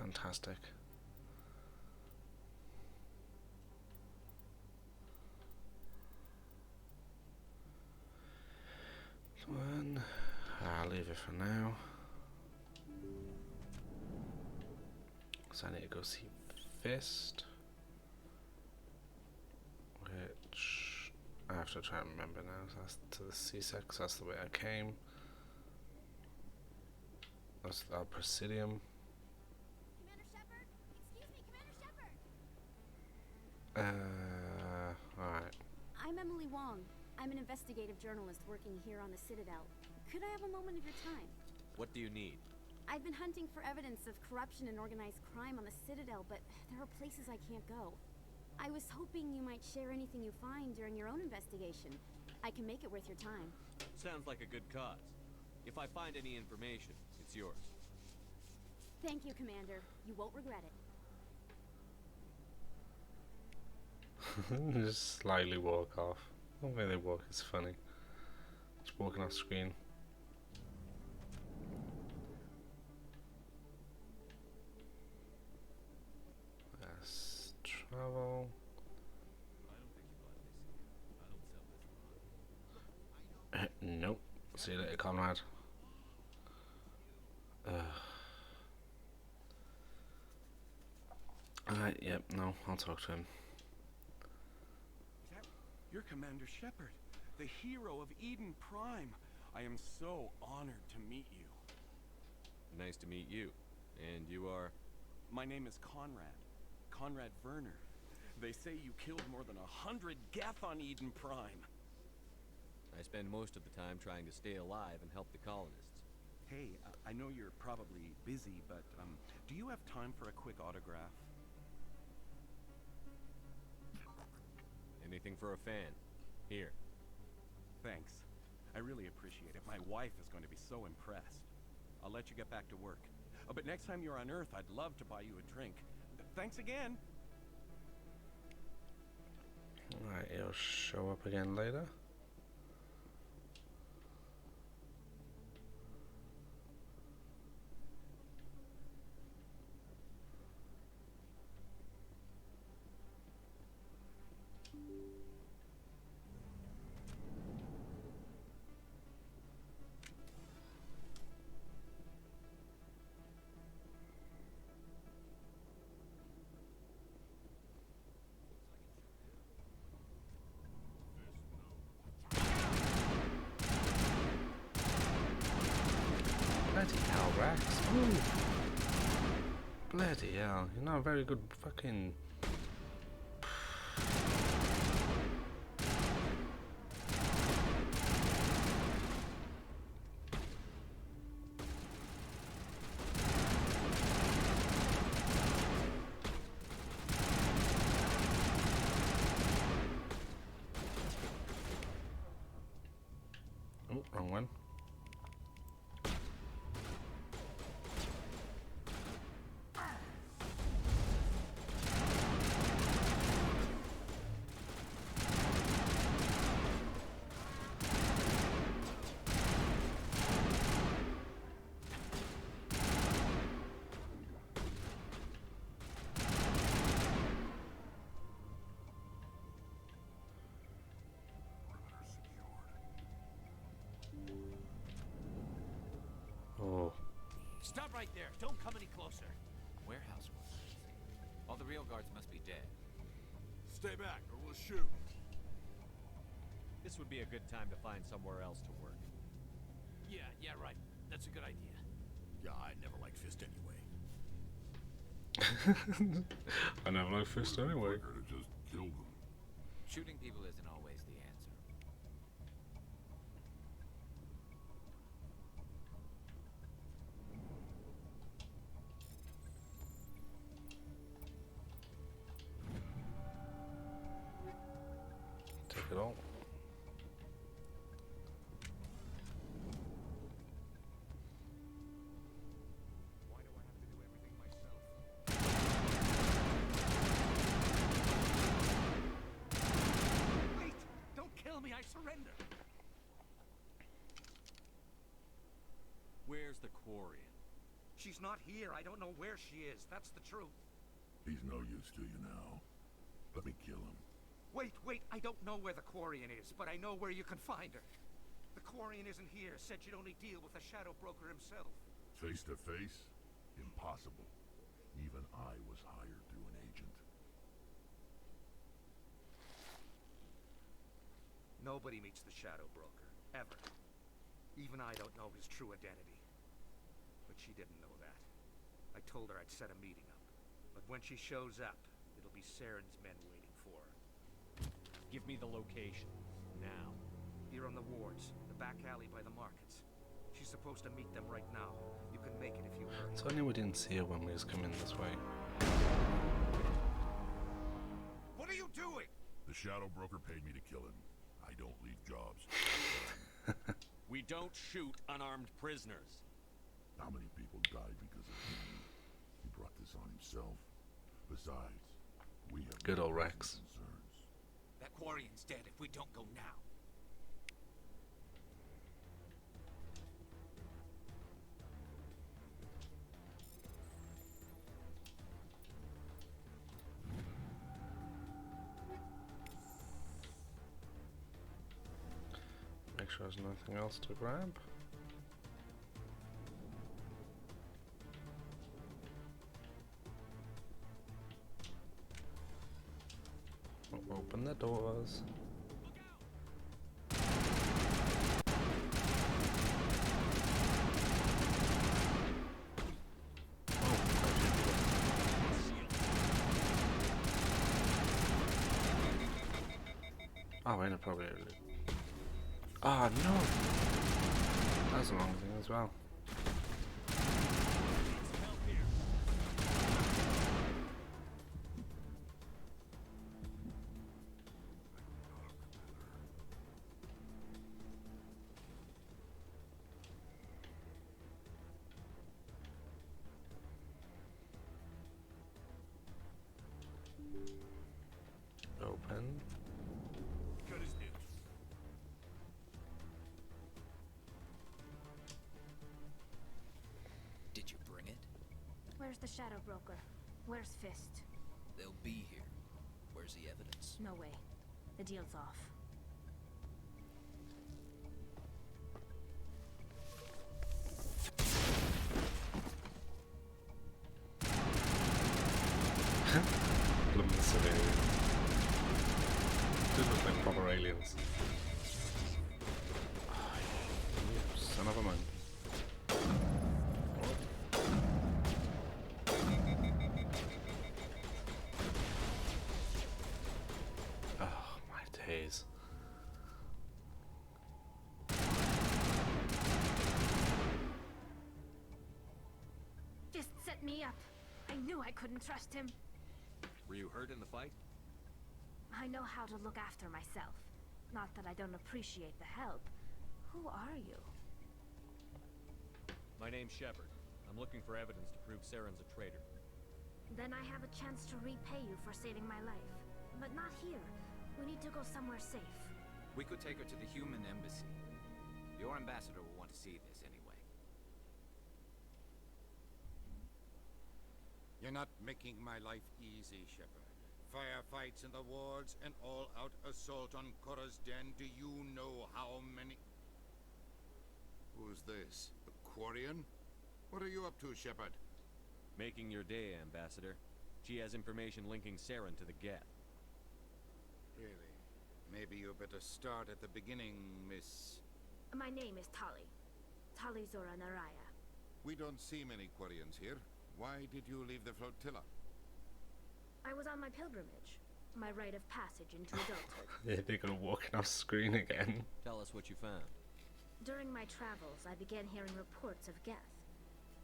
fantastic. One. I'll leave it for now. So I need to go see Fist. Which I have to try and remember now. So that's to the C-Sex, that's the way I came. That's our Presidium.
Commander Shepard? Excuse me, Commander Shepard!
Alright.
I'm Emily Wong. I'm an investigative journalist working here on the Citadel. Could I have a moment of your time?
What do you need?
I've been hunting for evidence of corruption and organized crime on the Citadel, but there are places I can't go. I was hoping you might share anything you find during your own investigation. I can make it worth your time.
Sounds like a good cause. If I find any information, it's yours.
Thank you, Commander. You won't regret it.
Just slightly walk off. The way they walk is funny. Just walking off screen. Let's travel. Nope. See you later, Conrad. Alright, yep, no, I'll talk to him.
You're Commander Shepard, the hero of Eden Prime. I am so honored to meet you.
Nice to meet you. And you are?
My name is Conrad. Conrad Werner. They say you killed more than 100 Geth on Eden Prime.
I spend most of the time trying to stay alive and help the colonists.
Hey, I know you're probably busy, but do you have time for a quick autograph?
Anything for a fan. Here.
Thanks. I really appreciate it. My wife is going to be so impressed. I'll let you get back to work. But next time you're on Earth, I'd love to buy you a drink. Thanks again.
Alright, he'll show up again later. Bloody hell, Rex. Ooh. Bloody hell. You're not a very good fucking... Oh, wrong one. Oh.
Stop right there. Don't come any closer. Warehouse workers. All the real guards must be dead.
Stay back, or we'll shoot.
This would be a good time to find somewhere else to work.
Yeah, right. That's a good idea.
Yeah, I never liked Fist anyway.
I never liked Fist anyway.
To just kill them.
Shooting people isn't always the answer.
Take it all.
Why do I have to do everything myself? Wait! Don't kill me, I surrender!
Where's the Quarian?
She's not here. I don't know where she is. That's the truth.
He's no use to you now. Let me kill him.
Wait, wait. I don't know where the Quarian is, but I know where you can find her. The Quarian isn't here. Said she'd only deal with the Shadow Broker himself.
Face to face? Impossible. Even I was hired through an agent.
Nobody meets the Shadow Broker, ever. Even I don't know his true identity. But she didn't know that. I told her I'd set a meeting up. But when she shows up, it'll be Saren's men waiting for her.
Give me the location. Now.
Here on the wards, the back alley by the markets. She's supposed to meet them right now. You can make it if you hurry.
So I knew we didn't see her when we was coming this way.
What are you doing?
The Shadow Broker paid me to kill him. I don't leave jobs.
We don't shoot unarmed prisoners.
How many people died because of him? He brought this on himself. Besides, we have
good old Rex.
Concerns.
That Quarian's dead if we don't go now.
Make sure there's nothing else to grab. Open the doors. Oh, inappropriately. Ah, no! That's the wrong thing as well. Open.
Good as new.
Did you bring it?
Where's the Shadow Broker? Where's Fist?
They'll be here. Where's the evidence?
No way. The deal's off.
Look at the civilians. They look like proper aliens. Oh, you son of a man. Oh my days.
Fist set me up. I knew I couldn't trust him.
Were you hurt in the fight?
I know how to look after myself. Not that I don't appreciate the help. Who are you?
My name's Shepard. I'm looking for evidence to prove Saren's a traitor.
Then I have a chance to repay you for saving my life. But not here. We need to go somewhere safe.
We could take her to the human embassy. Your ambassador will want to see this anyway.
You're not making my life easy, Shepard. Firefights in the wards, an all-out assault on Korra's den. Do you know how many... Who's this? The Quarian? What are you up to, Shepard?
Making your day, Ambassador. She has information linking Saren to the Geth.
Really? Maybe you better start at the beginning, Miss...
My name is Tali. Tali Zora Naraya.
We don't see many Quarians here. Why did you leave the flotilla?
I was on my pilgrimage. My rite of passage into adulthood.
Yeah, they're gonna walk off screen again.
Tell us what you found.
During my travels, I began hearing reports of Geth.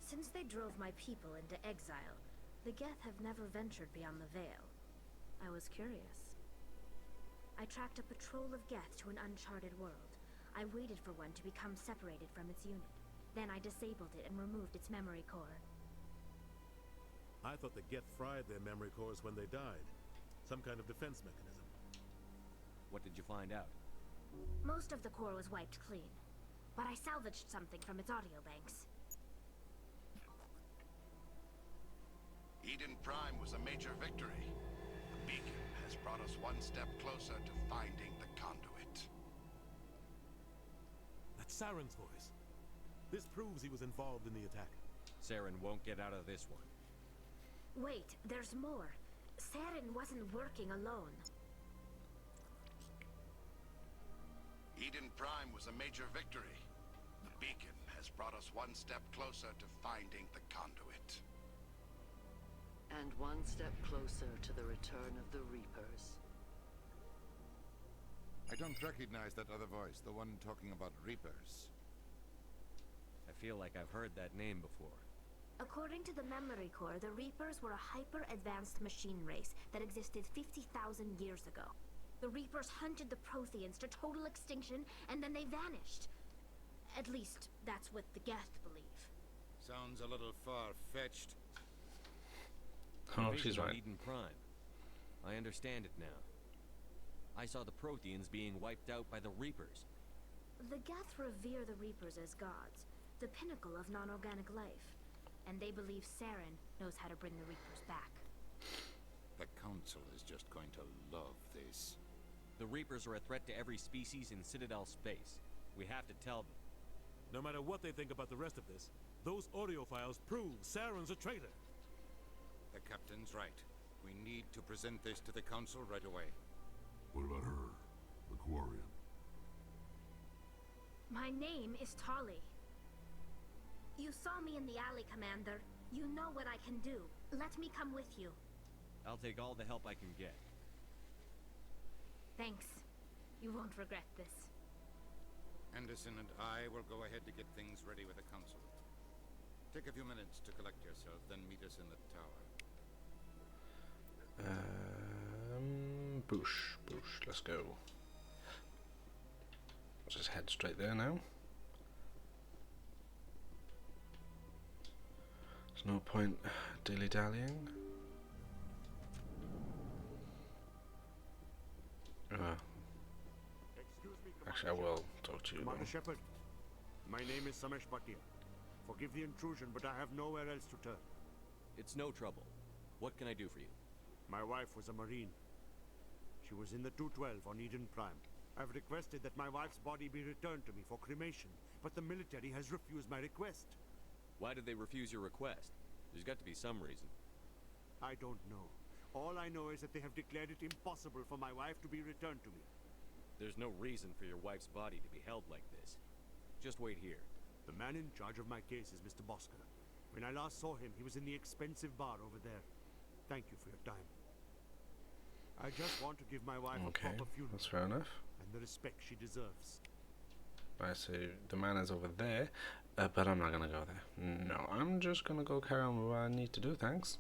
Since they drove my people into exile, the Geth have never ventured beyond the Veil. I was curious. I tracked a patrol of Geth to an uncharted world. I waited for one to become separated from its unit. Then I disabled it and removed its memory core.
I thought the Geth fried their memory cores when they died. Some kind of defense mechanism.
What did you find out?
Most of the core was wiped clean, but I salvaged something from its audio banks.
Eden Prime was a major victory. The beacon has brought us one step closer to finding the conduit.
That's Saren's voice. This proves he was involved in the attack.
Saren won't get out of this one.
Wait, there's more. Saren wasn't working alone.
Eden Prime was a major victory. The beacon has brought us one step closer to finding the conduit.
And one step closer to the return of the Reapers.
I don't recognize that other voice, the one talking about Reapers.
I feel like I've heard that name before.
According to the Memory Core, the Reapers were a hyper-advanced machine race that existed 50,000 years ago. The Reapers hunted the Protheans to total extinction, and then they vanished. At least, that's what the Geth believe.
Sounds a little far-fetched.
Oh, she's right.
Eden Prime. I understand it now. I saw the Protheans being wiped out by the Reapers.
The Geth revere the Reapers as gods, the pinnacle of non-organic life. And they believe Saren knows how to bring the Reapers back.
The Council is just going to love this.
The Reapers are a threat to every species in Citadel space. We have to tell them.
No matter what they think about the rest of this, those audio files prove Saren's a traitor.
The Captain's right. We need to present this to the Council right away.
What about her? The Quarian?
My name is Tali. You saw me in the alley, Commander. You know what I can do. Let me come with you.
I'll take all the help I can get.
Thanks. You won't regret this.
Anderson and I will go ahead to get things ready with the Council. Take a few minutes to collect yourself, then meet us in the tower.
Bush, let's go. Let's just head straight there now. There's no point dilly-dallying. Actually, I will talk to you.
Commander Shepard, my name is Samesh Bhatia. Forgive the intrusion, but I have nowhere else to turn.
It's no trouble. What can I do for you?
My wife was a Marine. She was in the 212 on Eden Prime. I've requested that my wife's body be returned to me for cremation, but the military has refused my request.
Why did they refuse your request? There's got to be some reason.
I don't know. All I know is that they have declared it impossible for my wife to be returned to me.
There's no reason for your wife's body to be held like this. Just wait here.
The man in charge of my case is Mr. Bosker. When I last saw him, he was in the expensive bar over there. Thank you for your time. I just want to give my wife a proper funeral.
That's fair enough.
And the respect she deserves.
I see the man is over there, but I'm not gonna go there. No, I'm just gonna go carry on with what I need to do, thanks.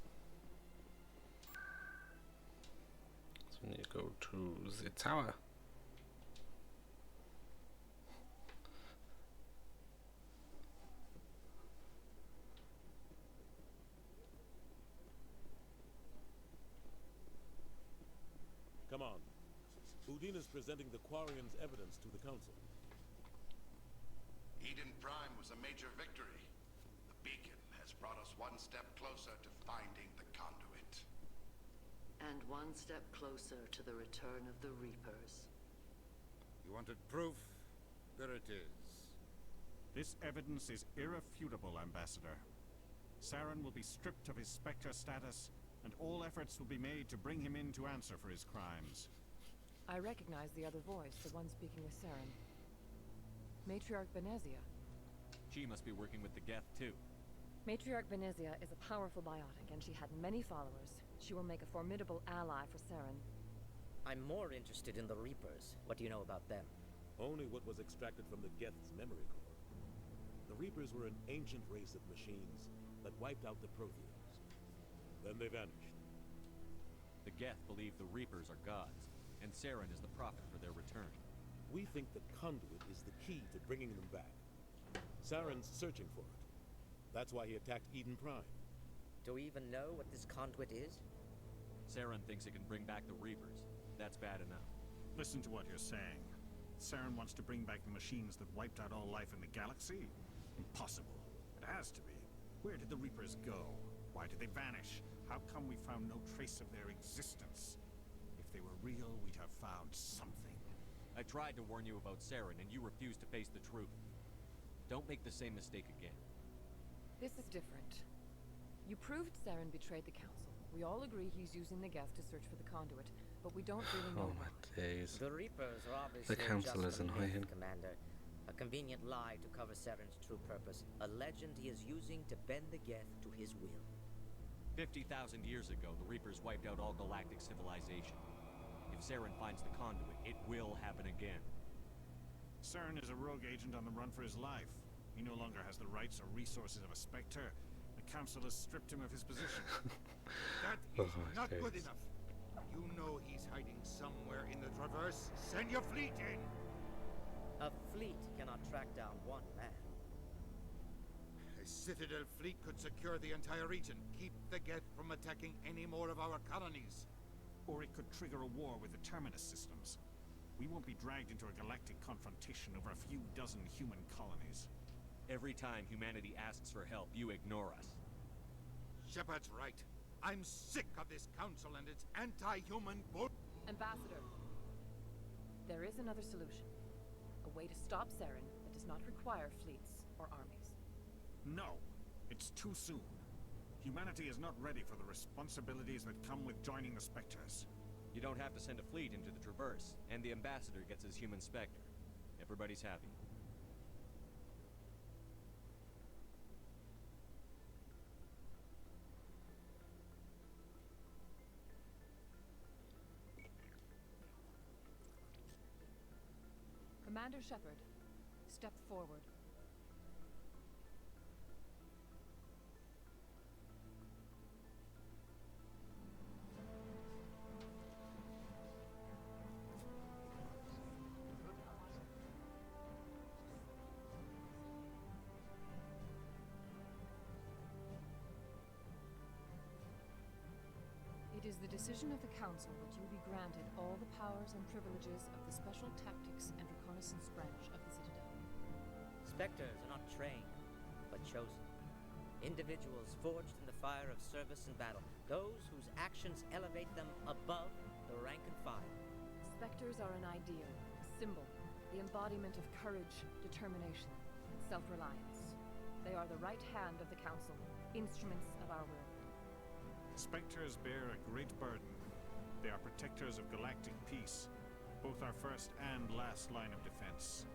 So we need to go to the tower.
Come on. Udine is presenting the Quarian's evidence to the Council.
Eden Prime was a major victory. The beacon has brought us one step closer to finding the conduit.
And one step closer to the return of the Reapers.
You wanted proof? There it is.
This evidence is irrefutable, Ambassador. Saren will be stripped of his Spectre status, and all efforts will be made to bring him in to answer for his crimes.
I recognize the other voice, the one speaking with Saren. Matriarch Benezia.
She must be working with the Geth, too.
Matriarch Benezia is a powerful biotic, and she had many followers. She will make a formidable ally for Saren.
I'm more interested in the Reapers. What do you know about them?
Only what was extracted from the Geth's memory core. The Reapers were an ancient race of machines that wiped out the Protheans. Then they vanished.
The Geth believe the Reapers are gods, and Saren is the prophet for their return.
We think the conduit is the key to bringing them back. Saren's searching for it. That's why he attacked Eden Prime.
Do we even know what this conduit is?
Saren thinks it can bring back the Reapers. That's bad enough.
Listen to what you're saying. Saren wants to bring back the machines that wiped out all life in the galaxy? Impossible. It has to be. Where did the Reapers go? Why did they vanish? How come we found no trace of their existence? If they were real, we'd have found something.
I tried to warn you about Saren, and you refused to face the truth. Don't make the same mistake again.
This is different. You proved Saren betrayed the Council. We all agree he's using the Geth to search for the conduit, but we don't really know
Oh my days.
The Reapers are obviously
The Council
just
is
a
annoying.
myth, Commander. A convenient lie to cover Saren's true purpose. A legend he is using to bend the Geth to his will.
50,000 years ago, the Reapers wiped out all galactic civilization. If Saren finds the conduit, it will happen again.
Saren is a rogue agent on the run for his life. He no longer has the rights or resources of a Spectre. The Council has stripped him of his position.
That is not good enough. You know he's hiding somewhere in the Traverse. Send your fleet in!
A fleet cannot track down one man.
A Citadel fleet could secure the entire region, keep the Geth from attacking any more of our colonies.
Or it could trigger a war with the Terminus systems. We won't be dragged into a galactic confrontation over a few dozen human colonies.
Every time humanity asks for help, you ignore us.
Shepard's right. I'm sick of this council and its anti-human bull.
Ambassador, there is another solution. A way to stop Saren that does not require fleets or armies.
No, it's too soon. Humanity is not ready for the responsibilities that come with joining the Spectres.
You don't have to send a fleet into the Traverse, and the Ambassador gets his human Spectre. Everybody's happy.
Commander Shepard, step forward. It is the decision of the Council that you be granted all the powers and privileges of the Special Tactics and Reconnaissance branch of the Citadel.
Spectres are not trained, but chosen. Individuals forged in the fire of service and battle. Those whose actions elevate them above the rank and file.
Spectres are an ideal, a symbol, the embodiment of courage, determination, and self-reliance. They are the right hand of the Council, instruments of our will.
Spectres bear a great burden. They are protectors of galactic peace, both our first and last line of defense.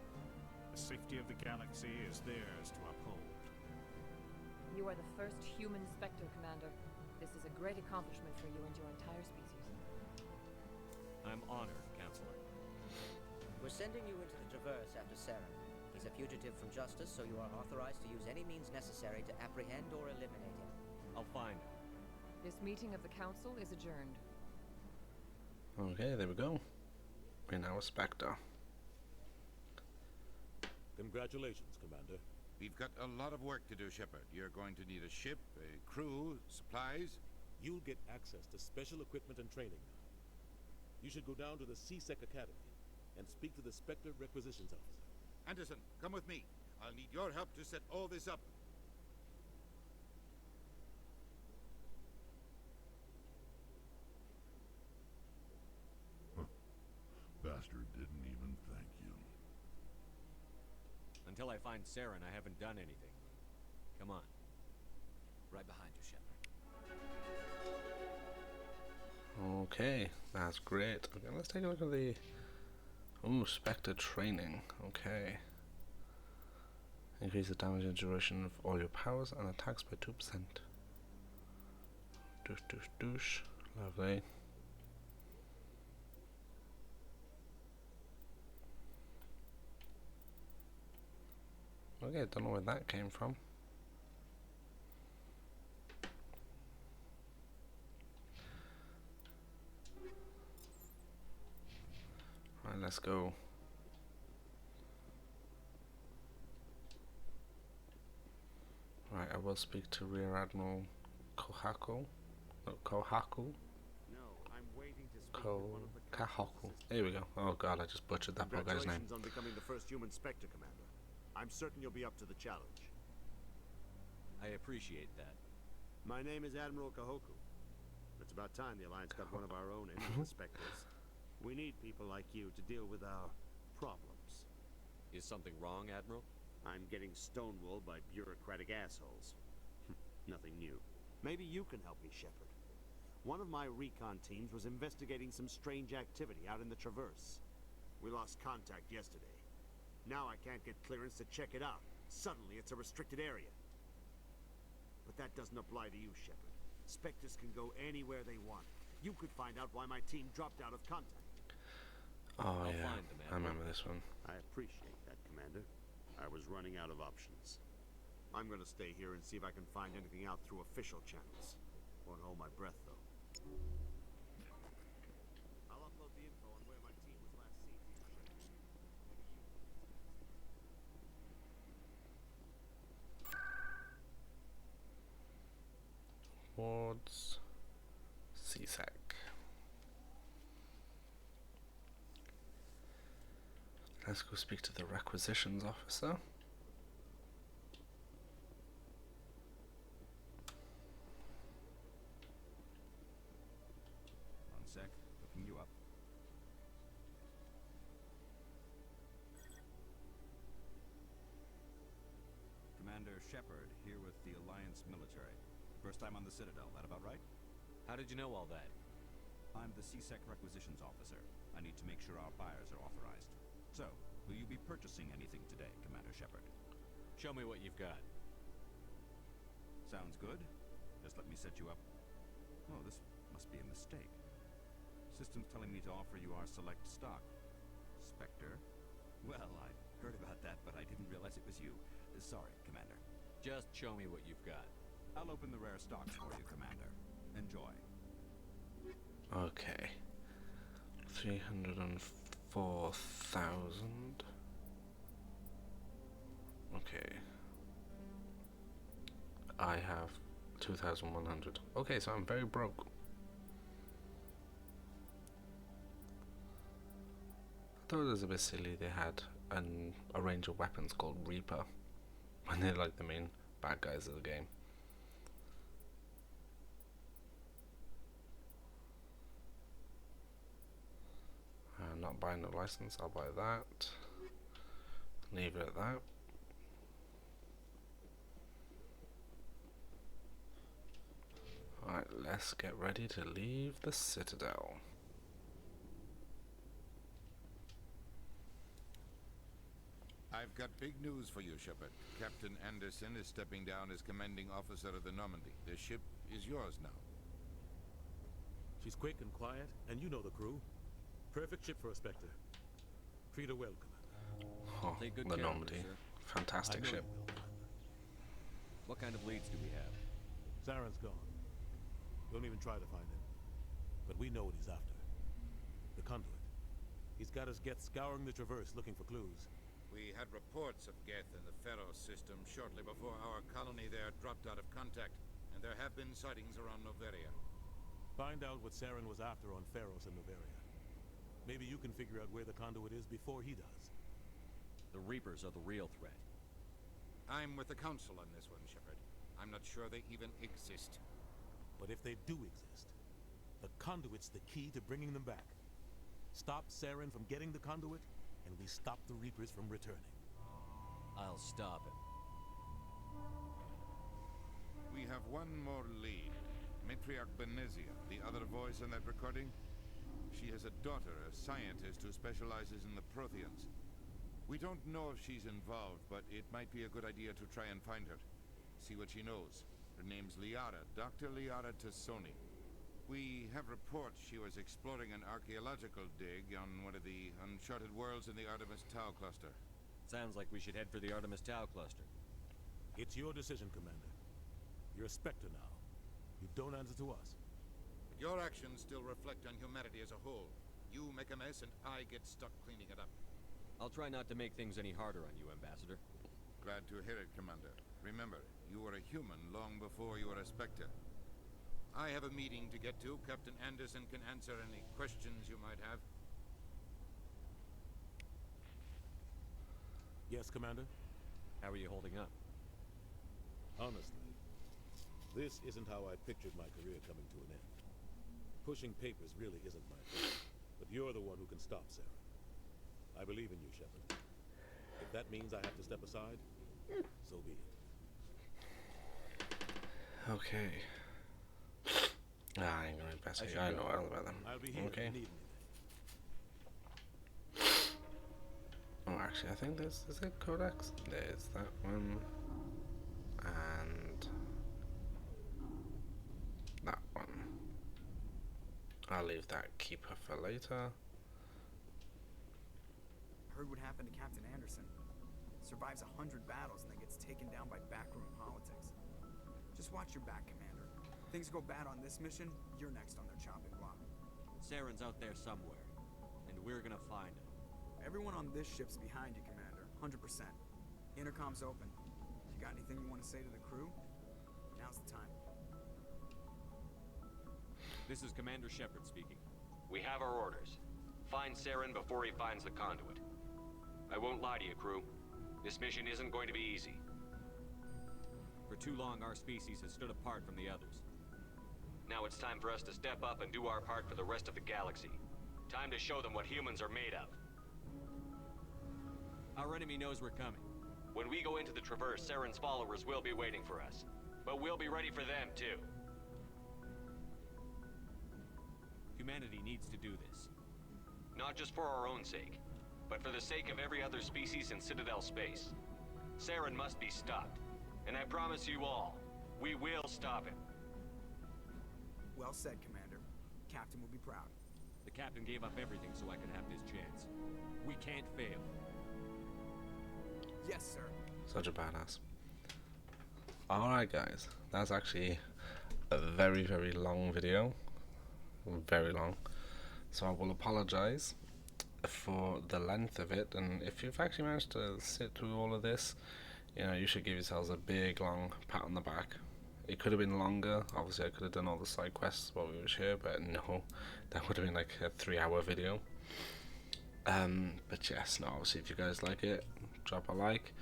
The safety of the galaxy is theirs to uphold.
You are the first human Spectre, Commander. This is a great accomplishment for you and your entire species.
I'm honored, Counselor.
We're sending you into the Traverse after Saren. He's a fugitive from justice, so you are authorized to use any means necessary to apprehend or eliminate him.
I'll find him.
This meeting of the Council is adjourned.
Okay, there we go. We're now a Spectre.
Congratulations, Commander.
We've got a lot of work to do, Shepard. You're going to need a ship, a crew, supplies.
You'll get access to special equipment and training now. You should go down to the C-Sec Academy and speak to the Spectre Requisitions Officer.
Anderson, come with me. I'll need your help to set all this up.
Bastard didn't even thank you.
Until I find Saren, I haven't done anything. Come on.
Right behind you, Shepard.
Okay, that's great. Okay, let's take a look at the Spectre training. Okay. Increase the damage and duration of all your powers and attacks by 2%. Douche, douche, douche. Lovely. Okay, don't know where that came from. Right, let's go. Right, I will speak to Rear Admiral Kohaku. No, Kohaku.
No, I'm waiting to speak with one of the
Kahaku. There we go. Oh god, I just butchered that poor guy's name.
Congratulations on becoming the first human Spectre, Commander. I'm certain you'll be up to the challenge.
I appreciate that.
My name is Admiral Kahoku. It's about time the Alliance got one of our own in on the Spectres. We need people like you to deal with our problems.
Is something wrong, Admiral?
I'm getting stonewalled by bureaucratic assholes. Nothing new. Maybe you can help me, Shepard. One of my recon teams was investigating some strange activity out in the Traverse. We lost contact yesterday. Now I can't get clearance to check it out. Suddenly it's a restricted area. But that doesn't apply to you, Shepard. Spectres can go anywhere they want. You could find out why my team dropped out of contact.
Oh,
I'll
yeah.
find them,
I remember this one.
I appreciate that, Commander. I was running out of options. I'm gonna stay here and see if I can find anything out through official channels. Won't hold my breath, though. I'll upload the info on where my team was last seen to you, Shepard.
Wards CSEC. Let's go speak to the requisitions officer.
One sec, looking you up. Commander Shepard, here with the Alliance military. First time on the Citadel, that about right?
How did you know all that?
I'm the CSEC requisitions officer. I need to make sure our buyers are authorized. So, will you be purchasing anything today, Commander Shepard?
Show me what you've got.
Sounds good. Just let me set you up. Oh, this must be a mistake. System's telling me to offer you our select stock. Spectre? Well, I heard about that, but I didn't realize it was you. Sorry, Commander.
Just show me what you've got.
I'll open the rare stocks for you, Commander. Enjoy.
Okay. 304,000. Okay. I have 2,100. Okay, so I'm very broke. I thought it was a bit silly they had a range of weapons called Reaper when they're like the main bad guys of the game. I'm not buying the license, I'll buy that. Leave it at that. Alright, let's get ready to leave the Citadel.
I've got big news for you, Shepard. Captain Anderson is stepping down as commanding officer of the Normandy. The ship is yours now.
She's quick and quiet, and you know the crew. Perfect ship for a Spectre. Treat her well, Commander.
Oh,
Take good
the
care of her,
Normandy.
sir.
Fantastic
I know
ship.
you will, Commander.
What kind of leads do we have?
Saren's gone. Don't even try to find him. But we know what he's after. The conduit. He's got us Geth scouring the Traverse looking for clues.
We had reports of Geth in the Pharaoh system shortly before our colony there dropped out of contact, and there have been sightings around Noveria.
Find out what Saren was after on Pharos and Noveria. Maybe you can figure out where the conduit is before he does.
The Reapers are the real threat.
I'm with the Council on this one, Shepard. I'm not sure they even exist.
But if they do exist, the conduit's the key to bringing them back. Stop Saren from getting the conduit, and we stop the Reapers from returning.
I'll stop him.
We have one more lead. Matriarch Benezia, the other voice in that recording. She has a daughter, a scientist who specializes in the Protheans. We don't know if she's involved, but it might be a good idea to try and find her. See what she knows. Her name's Liara, Dr. Liara Tassoni. We have reports she was exploring an archaeological dig on one of the uncharted worlds in the Artemis Tau cluster.
Sounds like we should head for the Artemis Tau cluster.
It's your decision, Commander. You're a Spectre now. You don't answer to us.
But your actions still reflect on humanity as a whole. You make a mess and I get stuck cleaning it up.
I'll try not to make things any harder on you, Ambassador.
Glad to hear it, Commander. Remember, you were a human long before you were a Spectre. I have a meeting to get to. Captain Anderson can answer any questions you might have.
Yes, Commander?
How are you holding up?
Honestly, this isn't how I pictured my career coming to an end. pushing papers really isn't my thing. But you're the one who can stop Sarah. I believe in you, Shepard. If that means I have to step aside, so be it.
Okay. I ain't gonna pass it. I know all about them.
I'll be here
Okay.
if you need anything.
Oh, actually, I think there's a codex. There's that one, and that one. I'll leave that keeper for later.
Heard what happened to Captain Anderson. Survives 100 battles and then gets taken down by backroom politics. Just watch your back, Commander. Things go bad on this mission, you're next on their chopping block.
Saren's out there somewhere, and we're gonna find him.
Everyone on this ship's behind you, Commander. 100%. Intercom's open. You got anything you want to say to the crew? Now's the time.
This is Commander Shepard speaking.
We have our orders. Find Saren before he finds the conduit. I won't lie to you, crew. This mission isn't going to be easy.
For too long, our species has stood apart from the others.
Now it's time for us to step up and do our part for the rest of the galaxy. Time to show them what humans are made of.
Our enemy knows we're coming.
When we go into the Traverse, Saren's followers will be waiting for us. But we'll be ready for them, too.
Humanity needs to do this.
Not just for our own sake, but for the sake of every other species in Citadel space. Saren must be stopped. And I promise you all, we will stop him.
Well said, Commander. Captain will be proud.
The captain gave up everything so I could have this chance. We can't fail.
Yes, sir.
Such a badass. Alright guys, that's actually a very, very long video. Very long. So I will apologize for the length of it, and if you've actually managed to sit through all of this, you know, you should give yourselves a big long pat on the back. It could have been longer. Obviously I could have done all the side quests while we were here, but no, that would have been like a 3-hour video. But yes, no, obviously if you guys like it, drop a like,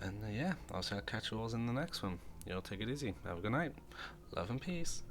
and yeah, I'll catch you all in the next one. You know, take it easy, have a good night, love and peace.